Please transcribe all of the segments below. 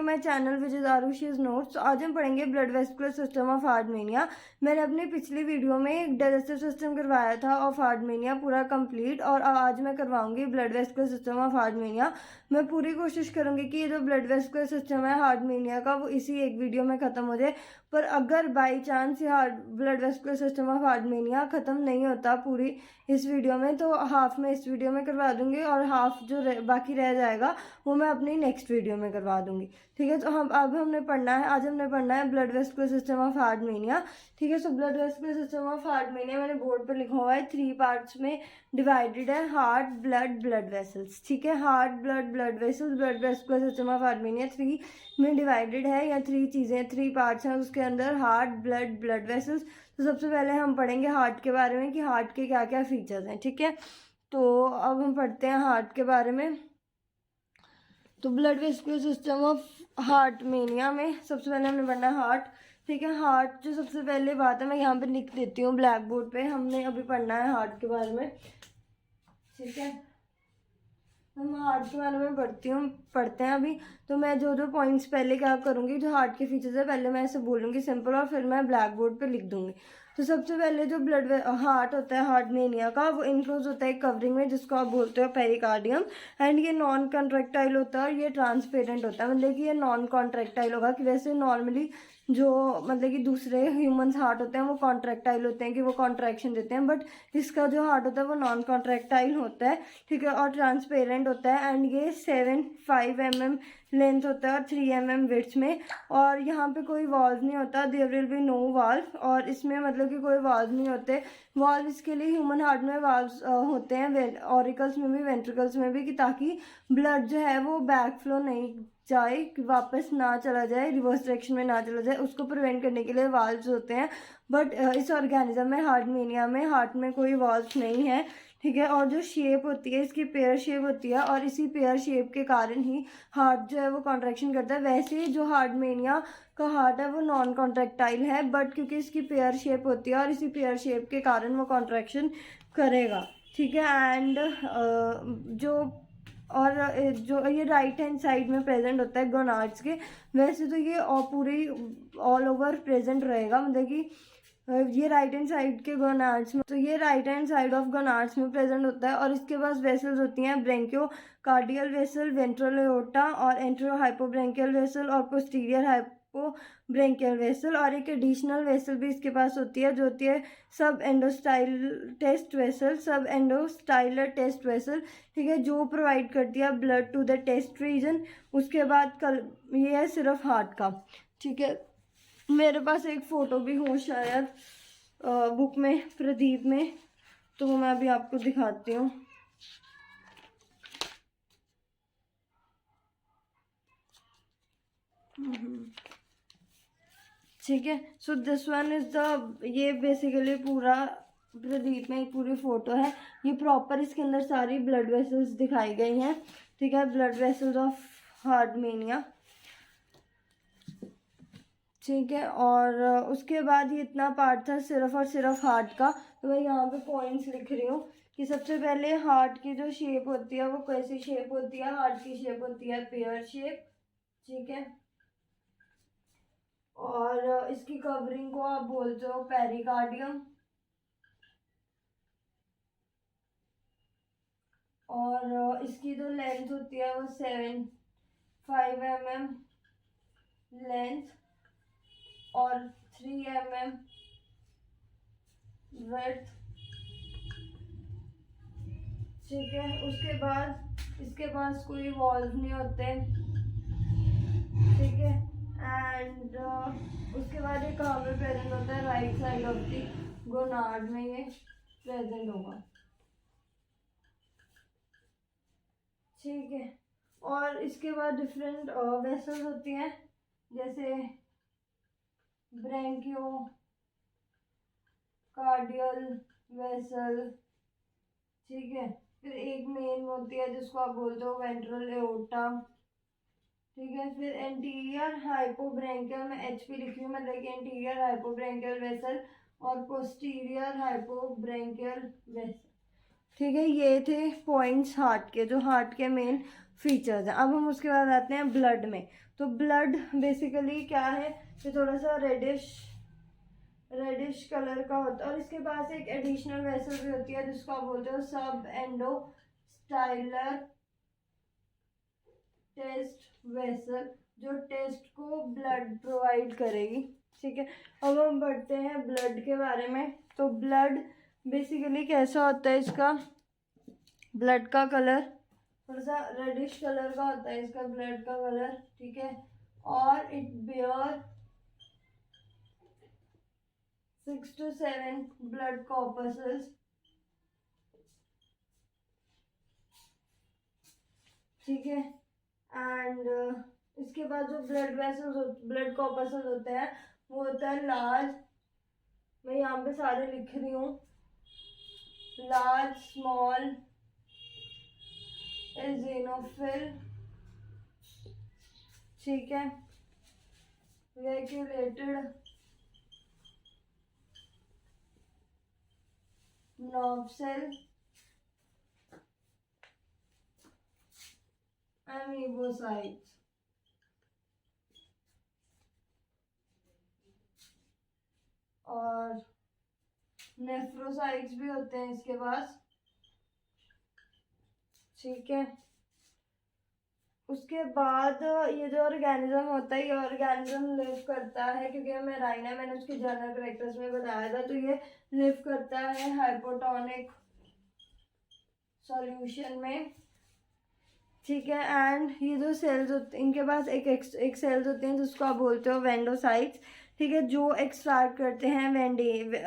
My channel which is आरुषिज notes. आज हम पढ़ेंगे ब्लड वेस्कुलर सिस्टम ऑफ हार्टमेनिया। मैंने अपनी पिछली वीडियो में एक डाइजेस्टिव सिस्टम करवाया था ऑफ हार्टमेनिया पूरा कंप्लीट, और आज मैं करवाऊंगी ब्लड वेस्कुलर सिस्टम ऑफ हार्टमेनिया। मैं पूरी कोशिश करूंगी कि ये जो ब्लड वेस्कुलर सिस्टम है हार्टमेनिया का वो इसी एक वीडियो में ख़त्म हो जाए। पर अगर बाई चांस ये ब्लड वेस्कुलर सिस्टम ऑफ हार्टमेनिया ख़त्म नहीं होता पूरी इस वीडियो में, तो हाफ में इस वीडियो में करवा दूंगी और हाफ जो बाकी रह जाएगा वो मैं अपनी नेक्स्ट वीडियो में करवा दूंगी। ठीक है, तो अब हमने पढ़ना है, आज हमने पढ़ना है blood vascular system of Herdmania. ठीक है, so blood vascular system of हार्टमेनिया मैंने बोर्ड पर लिखा हुआ है, 3 पार्ट्स में डिवाइडेड है। Heart, blood, blood vessels. ठीक है, heart, blood, blood vessels, blood vascular system of Herdmania 3 में डिवाइडेड है, या 3 चीज़ें 3 पार्ट्स हैं उसके अंदर, हार्ट, ब्लड, ब्लड वेसल्स। तो सबसे पहले हम पढ़ेंगे हार्ट के बारे में कि हार्ट के क्या क्या फीचर्स हैं। ठीक है, तो अब हम पढ़ते हैं हार्ट के बारे में। तो ब्लड वेस्कुलर सिस्टम ऑफ हार्टमेनिया में सबसे पहले हमने पढ़ना है हार्ट। ठीक है, हार्ट जो सबसे पहले बात है मैं यहाँ पे लिख देती हूँ ब्लैक बोर्ड पे। हमने अभी पढ़ना है हार्ट के बारे में। ठीक है, हम हार्ट के बारे में पढ़ते हैं अभी। तो मैं जो जो पॉइंट्स पहले क्या करूँगी, जो हार्ट के फीचर्स है पहले मैं ऐसे बोलूँगी सिंपल, और फिर मैं ब्लैक बोर्ड पे लिख दूँगी। तो सबसे पहले जो ब्लड हार्ट होता है हार्टमेनिया का, वो इनक्लोज होता है कवरिंग में जिसको आप बोलते हो पेरिकार्डियम। एंड ये नॉन कॉन्ट्रैक्टाइल होता है और ये ट्रांसपेरेंट होता है, मतलब कि ये नॉन कॉन्ट्रैक्टाइल होगा। कि वैसे नॉर्मली जो मतलब कि दूसरे ह्यूमंस हार्ट होते हैं वो कॉन्ट्रैक्टाइल होते हैं कि वो कॉन्ट्रैक्शन देते हैं, बट इसका जो हार्ट होता है वो नॉन कॉन्ट्रैक्टाइल होता है। ठीक है, और ट्रांसपेरेंट होता है। एंड ये 5 mm लेंथ होता है और 3 mm विड्थ में। और यहाँ पे कोई वॉल्व नहीं होता, there will be no valve. और इसमें मतलब कि कोई वाल्व नहीं होते। वाल्व इसके लिए ह्यूमन हार्ट में वाल्व होते हैं, ऑरिकल्स में भी वेंट्रिकल्स में भी, कि ताकि ब्लड जो है वो बैक फ्लो नहीं जाए, वापस ना चला जाए, रिवर्स डायरेक्शन में ना चला जाए, उसको प्रिवेंट करने के लिए वाल्व्स होते हैं। बट इस ऑर्गेनिज्म में हार्टमेनिया में हार्ट में कोई वाल्व नहीं है। ठीक है, और जो शेप होती है इसकी पेयर शेप होती है, और इसी पेयर शेप के कारण ही हार्ट जो है वो कॉन्ट्रैक्शन करता है। वैसे जो हार्टमेनिया का हार्ट है वो नॉन कॉन्ट्रैक्टाइल है, बट क्योंकि इसकी पेयर शेप होती है और इसी पेयर शेप के कारण वो कॉन्ट्रैक्शन करेगा। ठीक है, एंड जो ये राइट हैंड साइड में प्रेजेंट होता है गोनाड्स के। वैसे तो ये पूरी ऑल ओवर प्रेजेंट रहेगा, मतलब कि ये राइट हैंड साइड के गोनाड्स में, तो ये right hand side of gonads में प्रेजेंट होता है। और इसके पास वेसल्स होती हैं, ब्रेंकियो कार्डियल वेसल, वेंट्रल एओर्टा, और एंट्रो हाइपोब्रेंकियल वेसल, और पोस्टीरियर हाइपोब्रेंकियल वेसल। और एक एडिशनल वेसल भी इसके पास होती है जो होती है सब एंडोस्टाइल टेस्ट वेसल, सब एंडोस्टाइलर टेस्ट वेसल। ठीक है, जो प्रोवाइड करती है blood to the test region. उसके बाद ये है सिर्फ हार्ट का। ठीक है, मेरे पास एक फ़ोटो भी हो शायद बुक में प्रदीप में, तो वो मैं अभी आपको दिखाती हूँ। ठीक है, so this one is the, ये बेसिकली पूरा प्रदीप में एक पूरी फ़ोटो है। ये प्रॉपर इसके अंदर सारी ब्लड वेसल्स दिखाई गई हैं। ठीक है, ब्लड वेसल्स ऑफ हार्टमेनिया। ठीक है, और उसके बाद ये इतना पार्ट था सिर्फ और सिर्फ हार्ट का। तो मैं यहाँ पे पॉइंट्स लिख रही हूँ कि सबसे पहले हार्ट की जो शेप होती है वो कैसी शेप होती है। हार्ट की शेप होती है पेयर शेप। ठीक है, और इसकी कवरिंग को आप बोलते हो पेरिकार्डियम। और इसकी जो लेंथ होती है वो 5 mm लेंथ और 3 mm विड्थ। ठीक है, उसके बाद इसके पास कोई वॉल्व नहीं होते। ठीक है, एंड उसके बाद ये कहाँ पे प्रेजेंट होता है, right side of the gonad में ये प्रेजेंट होगा। ठीक है, और इसके बाद डिफरेंट वेसल्स होती हैं, जैसे ब्रेंकियो कार्डियल वेसल। ठीक है, फिर एक मेन होती है जिसको आप बोलते हो वेंट्रल एओर्टा। ठीक है, फिर एंटीरियर हाइपोब्रेंकियल, मैं HP लिखी हूँ, मतलब कि एंटीरियर हाइपोब्रेंकियल वेसल और पोस्टीरियर हाइपोब्रेंकियल वेसल। ठीक है, ये थे पॉइंट्स हार्ट के, जो हार्ट के मेन फीचर्स हैं। अब हम उसके बाद आते हैं ब्लड में। तो ब्लड बेसिकली क्या है, ये थोड़ा सा रेडिश कलर का होता है। और इसके पास एक एडिशनल वेसल भी होती है जिसको आप बोलते हो सब एंडोस्टाइलर टेस्ट वेसल, जो टेस्ट को ब्लड प्रोवाइड करेगी। ठीक है, अब हम बढ़ते हैं ब्लड के बारे में। तो ब्लड बेसिकली कैसा होता है, इसका ब्लड का कलर थोड़ा सा रेडिश कलर का होता है, इसका ब्लड का कलर। ठीक है, और it beer 6 to 7 blood corpuscles। ठीक है, एंड इसके बाद जो ब्लड कॉर्पसल्स होते हैं वो होता है लार्ज, मैं यहाँ पे सारे लिख रही हूँ, लार्ज, स्मॉल, एजिनोफिल। ठीक है, वैक्यूलेटेड, नर्व सेल, एमीबोसाइट्स। और नेफ्रोसाइट्स भी होते हैं इसके पास। ठीक है, उसके बाद ये जो ऑर्गेनिज्म होता है, ये ऑर्गेनिज्म लिव करता है, क्योंकि हमें राइन है, मैंने उसकी जनरल कैरेक्टर्स में बताया था। तो ये लिव करता है हाइपोटोनिक सॉल्यूशन में। ठीक है, एंड ये जो सेल्स होते हैं, इनके पास एक सेल्स होते हैं जिसको आप बोलते हो वेंडोसाइट्स। ठीक है, जो एक्सट्रैक्ट करते हैं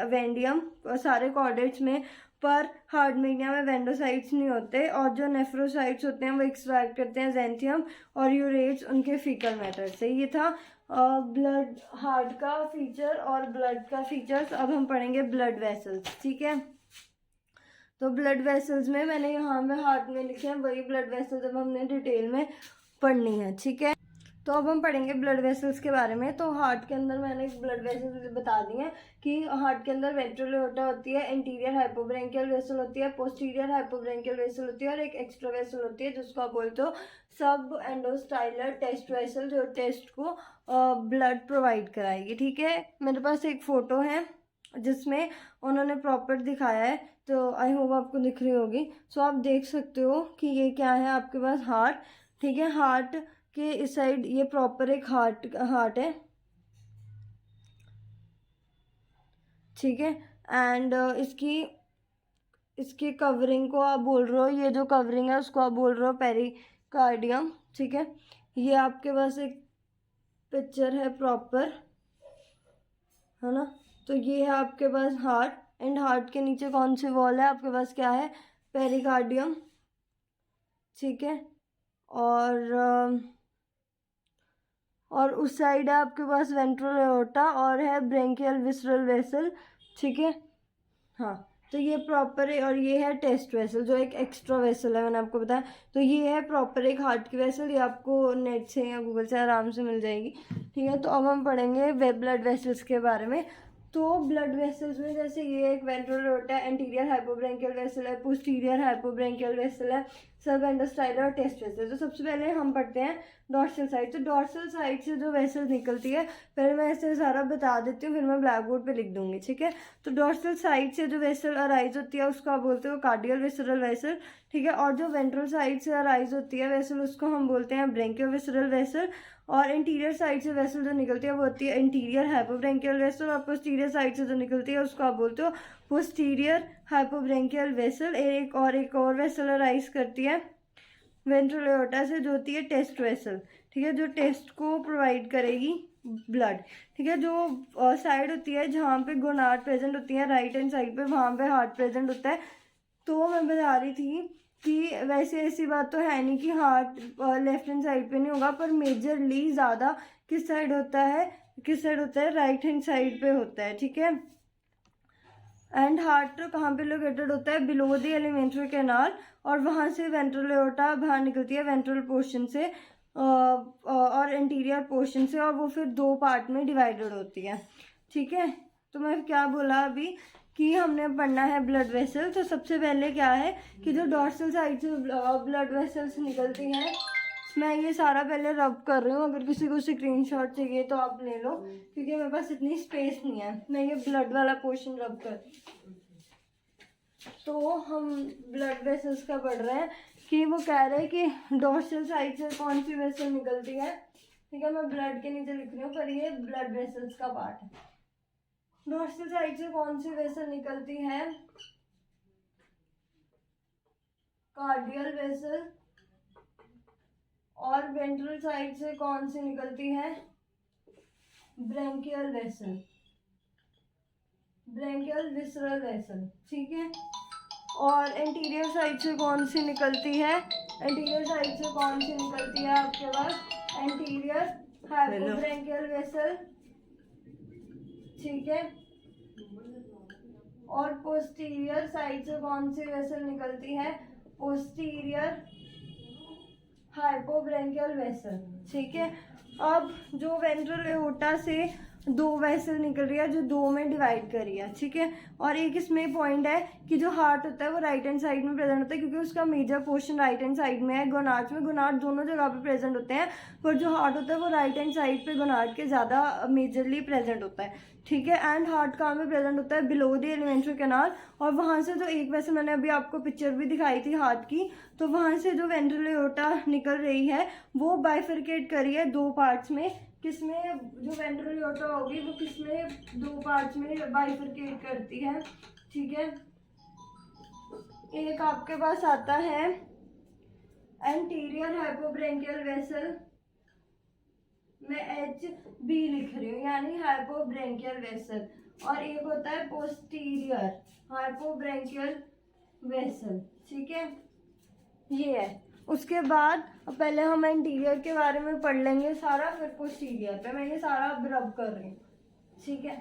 वेंडियम सारे कॉर्डेट्स में, पर हार्डमेनिया में वेंडोसाइट्स नहीं होते। और जो नेफ्रोसाइट्स होते हैं वो एक्सट्रैक्ट करते हैं जेंथियम और यूरेट्स उनके फीकल मैटर से। ये था ब्लड हार्ट का फीचर और ब्लड का फीचर्स। अब हम पढ़ेंगे ब्लड वेसल्स। ठीक है, तो ब्लड वेसल्स में मैंने यहाँ पे हार्ट में लिखे हैं वही ब्लड वेसल्स अब हमने डिटेल में पढ़नी है। ठीक है, तो अब हम पढ़ेंगे ब्लड वेसल्स के बारे में। तो हार्ट के अंदर मैंने ब्लड वेसल्स बता दी हैं कि हार्ट के अंदर वेंट्रल एओर्टा होती है, इंटीरियर हाइपोब्रेंकियल वेसल होती है, पोस्टीरियर हाइपोब्रेंकियल वेसल होती है और एक एक्स्ट्रा वेसल होती है जिसको आप बोलते हो सब एंडोस्टाइलर टेस्ट वेसल, जो टेस्ट को ब्लड प्रोवाइड कराएगी। ठीक है, मेरे पास एक फ़ोटो है जिसमें उन्होंने प्रॉपर दिखाया है, तो आई होप आपको दिख रही होगी। सो आप देख सकते हो कि ये क्या है, आपके पास हार्ट। ठीक है, हार्ट के इस साइड ये प्रॉपर एक हार्ट है। ठीक है, एंड इसकी कवरिंग को आप बोल रहे हो, ये जो कवरिंग है उसको आप बोल रहे हो पेरिकार्डियम। ठीक है, ये आपके पास एक पिक्चर है प्रॉपर, है ना। तो ये है आपके पास हार्ट, एंड हार्ट के नीचे कौन सी वॉल है आपके पास, क्या है, पेरिकार्डियम। ठीक है, और उस साइड है आपके पास वेंट्रल एओर्टा और है ब्रेंकियल विसरल वेसल। ठीक है, हाँ, तो ये प्रॉपर है। और ये है टेस्ट वेसल जो एक एक्स्ट्रा वेसल है, मैंने आपको बताया। तो ये है प्रॉपर एक हार्ट की वेसल, ये आपको नेट से या गूगल से आराम से मिल जाएगी। ठीक है, तो अब हम पढ़ेंगे ब्लड वेसल्स के बारे में। तो ब्लड वेसल्स में जैसे ये एक वेंट्रल एओर्टा है, एंटीरियर हाइपोब्रेंकियल वेसल है, पोस्टीरियर हाइपोब्रेंकियल वेसल है, सब एंडोस्टाइलर और टेस्ट वेसल। तो सबसे पहले हम पढ़ते हैं डॉर्सल साइड। तो डॉर्सल साइड से जो वेसल निकलती है, पहले मैं ऐसे सारा बता देती हूँ, फिर मैं ब्लैक बोर्ड पे लिख दूंगी। ठीक है, तो डॉर्सल साइड से जो वेसल अराइज होती है उसको आप बोलते हो कार्डियल विसरल वेसल। ठीक है, और जो वेंट्रल साइड से अराइज होती है वेसल उसको हम बोलते हैं ब्रेंकियो विसरल वेसल। और इंटीरियर साइड से वेसल जो निकलती है वो होती है इंटीरियर हाइपोब्रेंकियल वेसल। और पोस्टीरियर साइड से जो निकलती है उसको आप बोलते हो पोस्टीरियर हाइपोब्रेंकियल वेसल। एक और वेसल अराइज करती है वेंट्रल एओर्टा से, जो होती है टेस्ट वेसल। ठीक है, जो टेस्ट को प्रोवाइड करेगी ब्लड। ठीक है, जो साइड होती है जहाँ पे गोनाड प्रेजेंट होती है राइट हैंड साइड पे, वहाँ पे हार्ट प्रेजेंट होता है। तो मैं बता रही थी कि वैसे ऐसी बात तो है नहीं कि हार्ट लेफ्ट हैंड साइड पे नहीं होगा, पर मेजरली ज़्यादा किस साइड होता है राइट हैंड साइड पे होता है। ठीक है, एंड हार्ट कहाँ पे लोकेटेड होता है, बिलो द एलिमेंट्री कैनाल, और वहाँ से वेंट्रल एओर्टा बाहर निकलती है वेंट्रल पोर्शन से और इंटीरियर पोर्शन से, और वो फिर दो पार्ट में डिवाइडेड होती है। ठीक है, तो मैं क्या बोला अभी कि हमने पढ़ना है ब्लड वेसल। तो सबसे पहले क्या है कि जो डॉर्सल साइड से ब्लड वेसल्स निकलती हैं, मैं ये सारा पहले रब कर रही हूँ, अगर किसी को स्क्रीनशॉट चाहिए तो आप ले लो, क्योंकि मेरे पास इतनी स्पेस नहीं है। मैं ये ब्लड वाला पोर्शन रब कर, तो हम ब्लड वेसल्स का पढ़ रहे हैं कि वो कह रहे हैं कि डोर्सल साइड से कौन सी वेसल निकलती है। ठीक है, मैं ब्लड के नीचे लिख रही हूँ, पर ये ब्लड वेसल्स का पार्ट है। डोर्सल साइड से कौन सी वेसल निकलती है? कार्डियल वेसल। और वेंट्रल साइड से कौन सी निकलती है? Branchial vessel, branchial visceral vessel. ठीक है, और एंटीरियर साइड से कौन सी निकलती है? एंटीरियर साइड से कौन सी निकलती है आपके पास? Anterior हाइपोब्रेंकियल vessel. ठीक है, और पोस्टीरियर साइड से कौन सी वेसल निकलती है? Posterior hypobranchial vessel. ठीक है, अब जो वेंट्रल एओर्टा से दो वेसल निकल रही है, जो दो में डिवाइड कर रही है। ठीक है, और एक इसमें पॉइंट है कि जो हार्ट होता है वो राइट हैंड साइड में प्रेजेंट होता है, क्योंकि उसका major portion right hand side में है। गोनाड्स में गोनाड दोनों जगह पे प्रेजेंट होते हैं, पर जो हार्ट होता है वो राइट हैंड साइड पे गोनाड के ज़्यादा मेजरली प्रेजेंट होता है। ठीक है, एंड हार्ट कहाँ में प्रेजेंट होता है? Below the alimentary canal. और वहाँ से जो एक वैसे मैंने अभी आपको पिक्चर भी दिखाई थी हार्ट की, तो वहाँ से जो वेंट्रल एओर्टा निकल रही है वो बाइफरकेट करी है दो पार्ट्स में। किसमें? जो वेंट्रल एओर्टा होगी वो किसमें? दो पार्ट्स में बाइफरकेट करती है। ठीक है, एक आपके पास आता है एंटीरियर हाइपोब्रेंकियल वेसल, मैं HB लिख रही हूँ, यानी हाइपोब्रेंकियल वेसल। और एक होता है पोस्टीरियर हाइपोब्रेंकियल वेसल। ठीक है, ये है। उसके बाद पहले हम इंटीरियर के बारे में पढ़ लेंगे सारा, फिर पोस्टीरियर पे मैं ये सारा रब कर रही हूँ। ठीक है,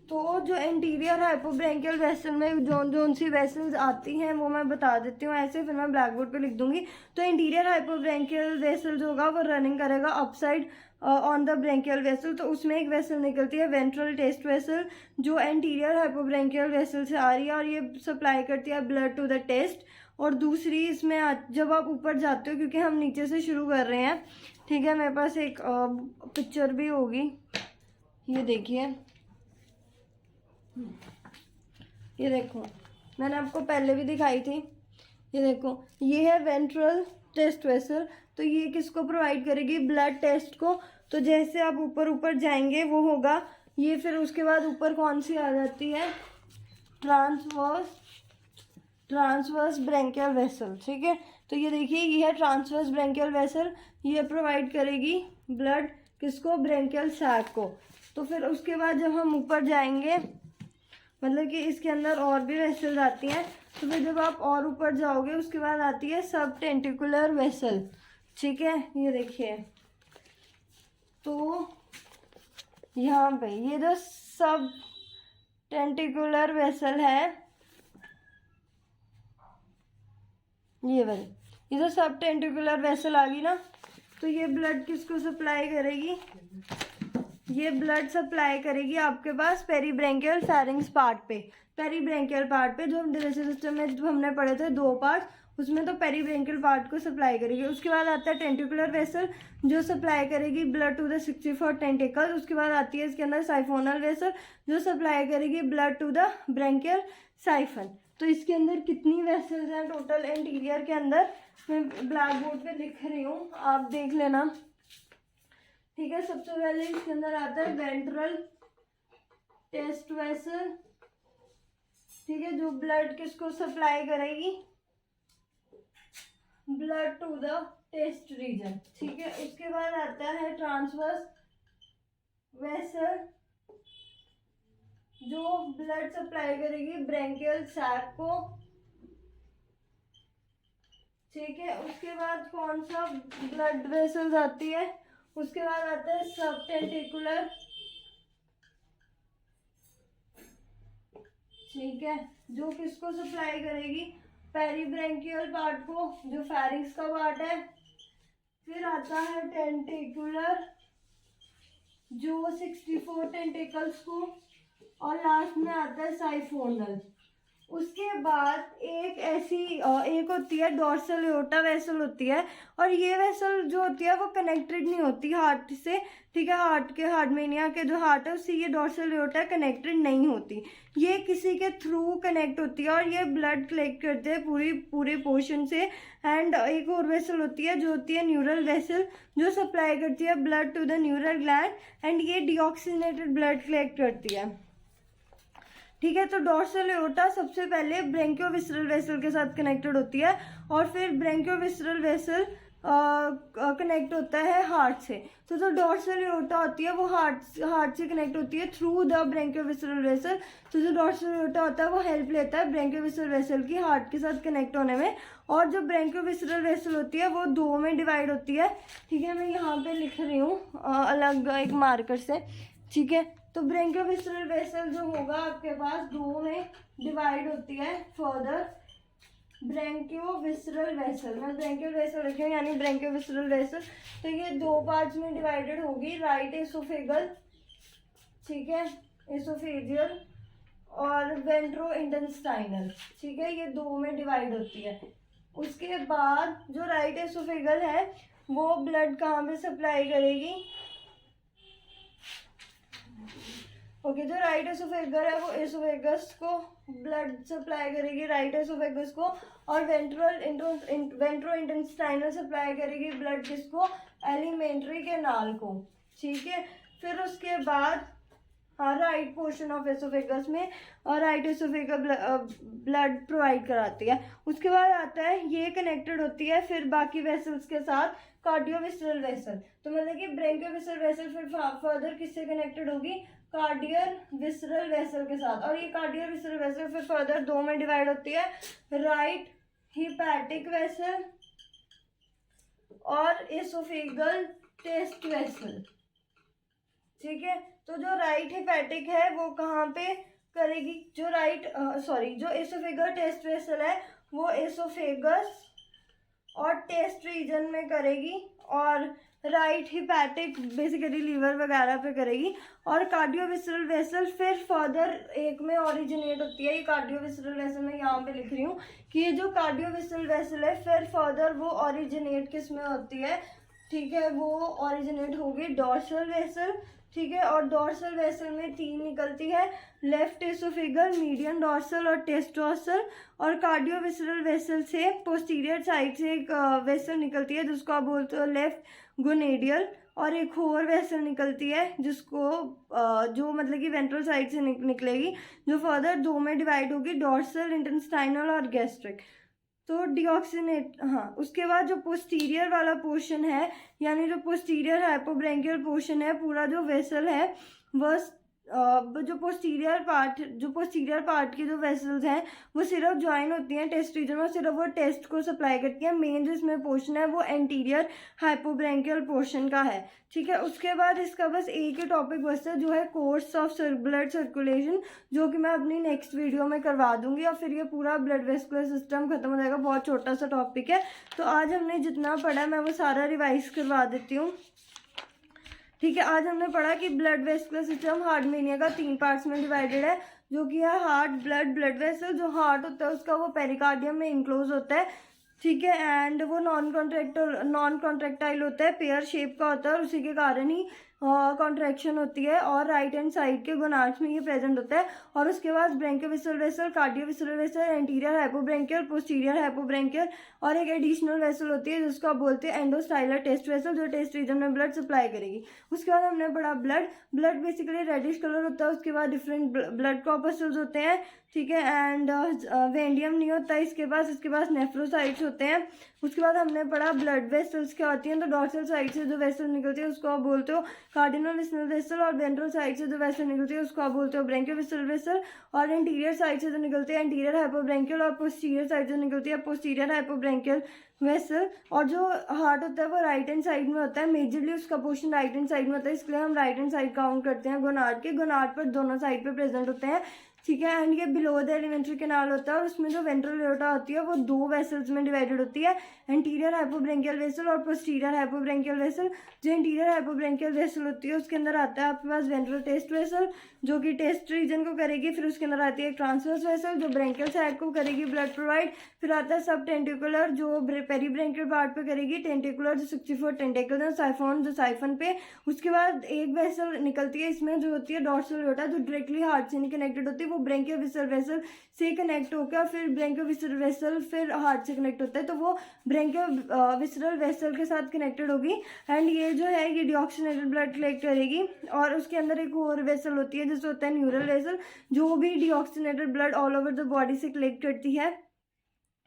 तो जो इंटीरियर हाइपोब्रेंकियल वेसल में जोन सी वेसल्स आती हैं वो मैं बता देती हूँ ऐसे, फिर मैं ब्लैक बोर्ड पे लिख दूंगी। तो इंटीरियर हाइपोब्रेंकियल वेसल जो होगा वो रनिंग करेगा upside on the branchial vessel. तो उसमें एक वेसल निकलती है वेंट्रल टेस्ट वेसल, जो एंटीरियर हाइपोब्रेंकियल वेसल से आ रही है, और ये सप्लाई करती है ब्लड टू द टेस्ट। और दूसरी इसमें जब आप ऊपर जाते हो, क्योंकि हम नीचे से शुरू कर रहे हैं। ठीक है, मेरे पास एक पिक्चर भी होगी, ये देखिए, ये देखो, मैंने आपको पहले भी दिखाई थी। ये देखो, ये है वेंट्रल टेस्ट वेसल। तो ये किसको प्रोवाइड करेगी? ब्लड टेस्ट को। तो जैसे आप ऊपर ऊपर जाएंगे वो होगा ये, फिर उसके बाद ऊपर कौन सी आ जाती है? Transverse branchial vessel. ठीक है, तो ये देखिए, ये है ट्रांसवर्स ब्रेंकियल वेसल, ये प्रोवाइड करेगी ब्लड किसको? ब्रेंकियल सैक को। तो फिर उसके बाद जब हम ऊपर जाएंगे, मतलब कि इसके अंदर और भी वेसल्स आती हैं, तो फिर जब आप और ऊपर जाओगे उसके बाद आती है सब टेंटिकुलर वेसल। ठीक है, ये देखिए, तो यहाँ पे ये जो सब टेंटिकुलर वेसल है, ये वाली, ये जो सब टेंटिकुलर वेसल आ गई ना, तो ये ब्लड किसको सप्लाई करेगी? ये ब्लड सप्लाई करेगी आपके पास पेरीब्रेंकियल फेरिंग्स पार्ट पे। पेरीब्रेंकियल पार्ट पे जो डायलिसिस सिस्टम में जो हमने पढ़े थे दो पार्ट, उसमें तो पेरीब्रेंकियल पार्ट को सप्लाई करेगी। उसके बाद आता है टेंटिकुलर वेसल, जो सप्लाई करेगी ब्लड टू द 64 टेंटिकल। उसके बाद आती है इसके अंदर साइफोनल वेसल, जो सप्लाई करेगी blood to the branchial siphon. तो इसके अंदर कितनी वेसल्स हैं टोटल इंटीरियर के अंदर? मैं ब्लैक बोर्ड पे लिख रही हूँ, आप देख लेना। ठीक है, सबसे पहले इसके अंदर आता है वेंट्रल टेस्ट वेसल। ठीक है, जो ब्लड किसको सप्लाई करेगी? Blood to the test region. ठीक है, उसके बाद आता है ट्रांसवर्स वेसल, जो ब्लड सप्लाई करेगी ब्रेंकियल सैक को। ठीक है, उसके बाद कौन सा ब्लड वेसल्स आती है? उसके बाद आता है सब टेंटिकुलर। ठीक है, जो किसको सप्लाई करेगी? पेरीब्रेंकियल पार्ट को, जो फेरिंग्स का पार्ट है। फिर आता है टेंटिकुलर, जो 64 टेंटिकल्स को और लास्ट में आता है साइफोनल। उसके बाद एक होती है डोर्सल एओर्टा वेसल होती है, और ये वेसल जो होती है वो कनेक्टेड नहीं होती हार्ट से, ठीक है। हार्टमेनिया के जो हार्ट है उससे ये डोर्सल एओर्टा कनेक्टेड नहीं होती, ये किसी के थ्रू कनेक्ट होती है, और ये ब्लड कलेक्ट करते हैं पूरे पोर्शन से। एंड एक और वेसल होती है जो होती है न्यूरल वेसल, जो सप्लाई करती है blood to the neural gland, and ये डीऑक्सीजनेटेड ब्लड कलेक्ट करती है, ठीक है। तो डोर्सल एओर्टा सबसे पहले ब्रेंकियोविसरल वेसल के साथ कनेक्टेड होती है, और फिर ब्रेंकियोविसरल वेसल कनेक्ट होता है हार्ट से। तो जो डोर्सल एओर्टा होती है वो हार्ट से कनेक्ट होती है थ्रू द ब्रेंकियोविसरल वेसल। तो जो डोर्सल एओर्टा होता है वो हेल्प लेता है ब्रेंकियोविसरल वेसल की हार्ट के साथ कनेक्ट होने में। और जो ब्रेंकियोविसरल वेसल होती है वो दो में डिवाइड होती है, ठीक है। मैं यहाँ पे लिख रही हूँ अलग एक मार्कर से, ठीक है। तो ब्रेंकियोविसरल वेसल जो होगा आपके पास दो में डिवाइड होती है फर्दर। ब्रेंकियोविसरल वेसल, मैं ब्रेंकियल वेसल लिखी हूँ यानी ब्रेंकियोविसरल वेसल। तो ये दो पार्ट्स में डिवाइडेड होगी, राइट एसोफेगल, ठीक है, एसोफेजियल, और वेंट्रो इंटेस्टाइनल, ठीक है, ये दो में डिवाइड होती है। उसके बाद जो राइट एसोफेगल है वो ब्लड कहाँ पे सप्लाई करेगी, ओके। जो राइट एसोफेगस है वो एसोफेगस को ब्लड सप्लाई करेगी, राइट एसोफेगस को, और वेंट्रो इंटेस्टाइनल सप्लाई करेगी ब्लड किसको, एलिमेंट्री कैनाल को, ठीक है। फिर उसके बाद राइट पोर्शन ऑफ एसोफेगस में और राइट एसोफेगस ब्लड प्रोवाइड कराती है। उसके बाद आता है ये कनेक्टेड होती है फिर बाकी वेसल्स के साथ, कार्डियोविसरल वेसल। तो मतलब कि ब्रेंकियोविसरल वेसल फिर फर्दर किससे कनेक्टेड होगी, कार्डियल विसरल वेसल के साथ। और ये कार्डियल विसरल वेसल फिर फर्दर दो में डिवाइड होती है, राइट हिपैटिक वेसल और एसोफेगल टेस्ट वेसल, ठीक है। तो जो राइट हिपैटिक है वो कहाँ पे करेगी, जो एसोफेगल टेस्ट वेसल है वो एसोफेगस और टेस्ट रीजन में करेगी, और राइट हिपैटिक बेसिकली लीवर वगैरह पे करेगी। और कार्डियोविसरल वेसल फिर फर्दर एक में ओरिजिनेट होती है, ये कार्डियोविसरल वेसल मैं यहाँ पे लिख रही हूँ कि ये जो कार्डियोविसरल वेसल है फिर फर्दर वो ओरिजिनेट किस में होती है, ठीक है, वो ओरिजिनेट होगी डोर्सल वेसल, ठीक है। और डोर्सल वेसल में तीन निकलती है, लेफ्ट एसोफेगल, मीडियन डोर्सल और टेस्ट डोर्सल। और कार्डियोविसरल वेसल से पोस्टीरियर साइड से एक वेसल निकलती है जिसको आप बोलते हो लेफ्ट गोनेडियल, और एक और वेसल निकलती है जिसको जो मतलब कि वेंट्रल साइड से निकलेगी, जो फर्दर दो में डिवाइड होगी, डोर्सल, इंटेस्टाइनल और गैस्ट्रिक। तो डीऑक्सीनेट, हाँ। उसके बाद जो पोस्टीरियर वाला पोर्शन है यानी जो पोस्टीरियर हाइपोब्रेंकियल पोर्शन है, पूरा जो वेसल है वह जो पोस्टीरियर पार्ट की जो वेसल्स हैं वो सिर्फ ज्वाइन होती हैं टेस्ट रीजन में, सिर्फ वो टेस्ट को सप्लाई करती है। मेन जो इसमें पोर्शन है वो एंटीरियर हाइपोब्रेंकियल पोर्शन का है, ठीक है। उसके बाद इसका बस एक ही टॉपिक बचता है जो है कोर्स ऑफ ब्लड सर्कुलेशन, जो कि मैं अपनी नेक्स्ट वीडियो में करवा दूंगी, और फिर ये पूरा ब्लड वेस्कुलर सिस्टम खत्म हो जाएगा। बहुत छोटा सा टॉपिक है, तो आज हमने जितना पढ़ा मैं वो सारा रिवाइज करवा देती हूँ, ठीक है। आज हमने पढ़ा कि ब्लड वेस्कुलर सिस्टम हार्टमेनिया का 3 पार्ट्स में डिवाइडेड है, जो कि है हार्ट, ब्लड वेसल। जो हार्ट होता है उसका वो पेरिकार्डियम में इंक्लोज होता है, ठीक है, एंड वो नॉन कॉन्ट्रेक्टाइल होता है, पेयर शेप का होता है, और उसी के कारण ही कॉन्ट्रैक्शन होती है, और राइट हैंड साइड के गोनाड्स में ये प्रेजेंट होता है। और उसके बाद ब्रेंकियोविसरल वेसल, कार्डियोविसरल वेसल, एंटीरियर हाइपोब्रेंकियल, पोस्टीरियर हाइपोब्रेंकियल, और एक एडिशनल वेसल होती है जिसको आप बोलते हैं एंडोस्टाइलर टेस्ट वेसल, जो टेस्ट रीजन में ब्लड सप्लाई करेगी। उसके बाद हमने पढ़ा ब्लड बेसिकली रेडिश कलर होता है। उसके बाद डिफरेंट ब्लड कॉर्पस्कल्स होते हैं, ठीक है, एंड वेंडियम नहीं होता है इसके पास नेफ्रोसाइट्स होते हैं। उसके बाद हमने पढ़ा ब्लड वेसल्स क्या होती हैं। तो डॉर्सल साइड से जो वेसल निकलती है उसको आप बोलते हो कार्डिनल विसरल वेसल, और वेंट्रल साइड से जो वेसल निकलती है उसको आप बोलते हो ब्रेंकियोविसरल वेसल, और इंटीरियर साइड से जो निकलती है एंटीरियर हाइपोब्रेंकियल, और पोस्टीरियर साइड से निकलती है पोस्टीरियर हाइपोब्रेंकियल वेसल। और जो हार्ट होता है वो राइट हैंड साइड में होता है, मेजरली उसका पोर्शन राइट हैंड साइड में होता है, इसलिए हम राइट हैंड साइड काउंट करते हैं। गोनाड पर दोनों साइड पे प्रेजेंट होते हैं, ठीक है। एंड ये बिलो द एलिमेंट्री कैनाल होता है और उसमें जो वेंट्रल एओर्टा होती है वो 2 वेसल्स में डिवाइडेड होती है, एंटीरियर हाइपोब्रेंकियल वेसल और पोस्टीरियर हाइपोब्रेंकियल वेसल। जो इंटीरियर हाइपोब्रेंकियल वेसल होती है उसके अंदर आता है आपके पास वेंट्रल टेस्ट वेसल जो कि टेस्ट रीजन को करेगी, फिर उसके अंदर आती है ट्रांसवर्स वेसल जो ब्रेंकियल साइड को करेगी ब्लड प्रोवाइड, फिर आता है सब टेंटिकुलर जो पेरीब्रेंकियल पार्ट पे करेगी, टेंटिकुलर जो 64 टेंटिकल्स हैं, साइफोन जो साइफन पे। उसके बाद एक वेसल निकलती है इसमें जो होती है डॉर्सल एओर्टा जो डायरेक्टली हार्ट से नहीं कनेक्टेड होती, वो ब्रेंकियो विसरल वेसल से कनेक्ट होकर फिर ब्रेंकियो विसरल वेसल फिर हार्ट से कनेक्ट होता है, तो वो ब्रेंकियो विसरल वेसल के साथ कनेक्टेड होगी। एंड ये जो है ये डिऑक्सीनेटेड ब्लड कलेक्ट करेगी। और उसके अंदर एक और वेसल होती है जैसे होता है न्यूरल वेसल जो भी deoxygenated blood all over the body से कलेक्ट करती है,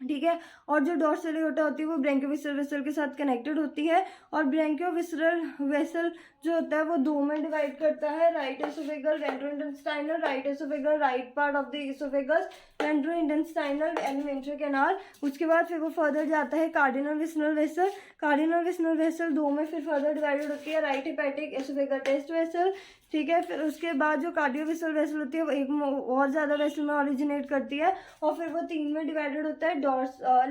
ठीक है। और जो डॉर्सल एओर्टा होती है वो ब्रेंकियोविसरल वेसल के साथ कनेक्टेड होती है। और ब्रेंकियोविसरल वेसल जो होता है वो 2 में डिवाइड करता है, right oesophageal ventrointestinal, right oesophageal right part of the oesophagus, ventrointestinal alimentary canal. उसके बाद फिर वो फर्दर जाता है cardinal visceral vessel. Cardinal visceral vessel 2 में फिर फर्दर डिवाइडेड होती है, right hepatic oesophageal test vessel, ठीक है। फिर उसके बाद जो कार्डियोविसरल वेसल होती है वो एक और ज़्यादा वेसल में ओरिजिनेट करती है और फिर वो 3 में डिवाइडेड होता है,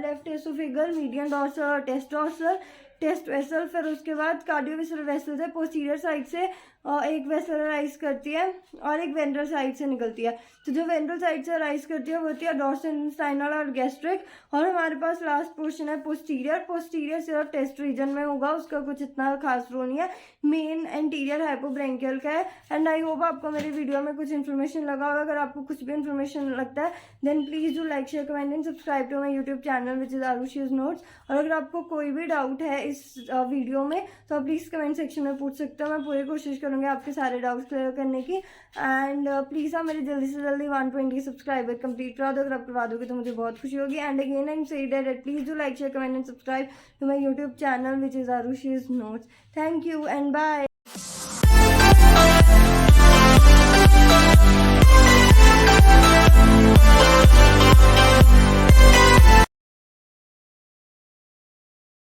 लेफ्ट एसोफेगल, मीडियन डॉर्सल और टेस्ट वेसल। फिर उसके बाद कार्डियोविसरल वेसल से पोस्टीरियर साइड से एक वेसल राइज करती है और एक वेंट्रल साइड से निकलती है। तो जो वेंट्रल साइड से राइज करती है वो होती है डॉर्सल इंटेस्टाइनल और गैस्ट्रिक। और हमारे पास लास्ट पोर्शन है पोस्टीरियर सिर्फ टेस्ट रीजन में होगा, उसका कुछ इतना खास रोल नहीं है, मेन एंटीरियर हाइपोब्रेंकियल का है। एंड आई होप आपको मेरी वीडियो में कुछ इन्फॉर्मेशन लगा होगा। अगर आपको कुछ भी इन्फॉर्मेशन लगता है then please do like share comment and subscribe to my YouTube channel which is आरुषिज notes. और अगर आपको कोई भी डाउट है इस वीडियो में तो आप प्लीज़ कमेंट सेक्शन में पूछ सकते हो, मैं पूरी कोशिश करूँगी आपके सारे डाउट्स क्लियर करने की। एंड प्लीज़ आप मेरे जल्दी से जल्दी 120 सब्सक्राइबर कंप्लीट करा दो। अगर आप करवा दोगे तो मुझे बहुत खुशी होगी। And again I am say that please do like share comment and subscribe to my YouTube channel which is आरुषिज notes. Thank you and bye.